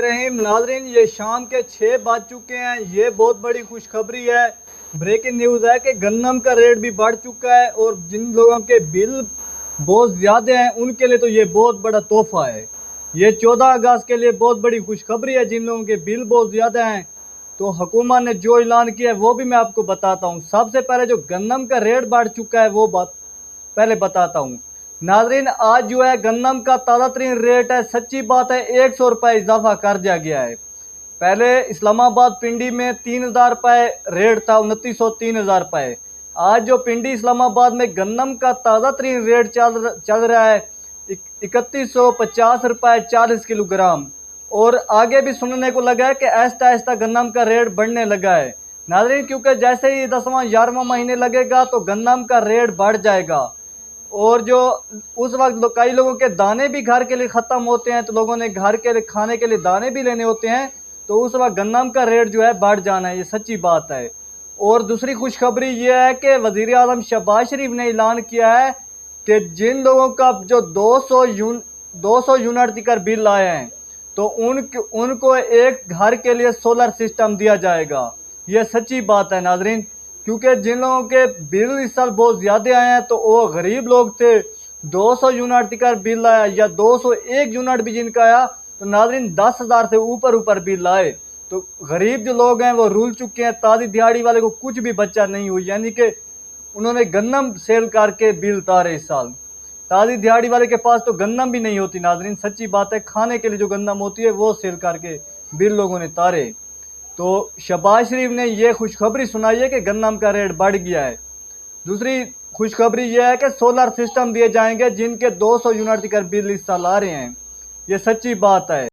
बिस्मिल्लाहिर्रहमानिर्रहीम। नाज़रीन, ये शाम के 6 बज चुके हैं। ये बहुत बड़ी खुशखबरी है। ब्रेकिंग न्यूज़ है कि गन्नम का रेट भी बढ़ चुका है और जिन लोगों के बिल बहुत ज़्यादा हैं उनके लिए तो ये बहुत बड़ा तोहफा है। ये 14 अगस्त के लिए बहुत बड़ी खुशखबरी है। जिन लोगों के बिल बहुत ज़्यादा हैं तो हुकूमत ने जो ऐलान किया है वो भी मैं आपको बताता हूँ। सबसे पहले जो गन्नम का रेट बढ़ चुका है वो बात पहले बताता हूँ। नाजरीन, आज जो है गन्नम का ताज़ा तरीन रेट है, सच्ची बात है 100 रुपये इजाफा कर दिया गया है। पहले इस्लामाबाद पिंडी में 3000 रुपये रेट था, 2900 3000 रुपये। आज जो पिंडी इस्लामाबाद में गन्नम का ताज़ा तरीन रेट चल रहा है 3150 रुपये 40 किलोग्राम। और आगे भी सुनने को लगा है कि आहिस्ता आहिस्ता गन्नम का रेट बढ़ने लगा है। नाजरीन, क्योंकि जैसे ही 10वां 11वां महीने लगेगा तो गन्नम का रेट बढ़ जाएगा। और जो उस वक्त कई लोगों के दाने भी घर के लिए ख़त्म होते हैं, तो लोगों ने घर के लिए खाने के लिए दाने भी लेने होते हैं, तो उस वक्त गन्नम का रेट जो है बढ़ जाना है। ये सच्ची बात है। और दूसरी खुशखबरी ये है कि वज़ीर आज़म शहबाज शरीफ ने ऐलान किया है कि जिन लोगों का जो 200 यूनिट तक बिल आए हैं तो उनको एक घर के लिए सोलर सिस्टम दिया जाएगा। ये सच्ची बात है नाजरीन, क्योंकि जिन लोगों के बिल इस साल बहुत ज़्यादा आए हैं तो वो गरीब लोग थे। 200 यूनिट तक बिल आया या 201 यूनिट भी जिनका आया तो नाजरीन 10,000 से ऊपर बिल आए। तो गरीब जो लोग हैं वो रूल चुके हैं। ताज़ी दिहाड़ी वाले को कुछ भी बच्चा नहीं हुई, यानी कि उन्होंने गन्नम सेल करके बिल तारे इस साल। ताज़ी दिहाड़ी वाले के पास तो गन्नम भी नहीं होती नाजरीन, सच्ची बात है। खाने के लिए जो गन्नम होती है वो सेल करके बिल लोगों ने तारे। तो शहबाज शरीफ ने यह खुशखबरी सुनाई है कि गन्नम का रेट बढ़ गया है। दूसरी खुशखबरी यह है कि सोलर सिस्टम दिए जाएंगे जिनके 200 यूनिट तक बिल इस साल आ रहे हैं। ये सच्ची बात है।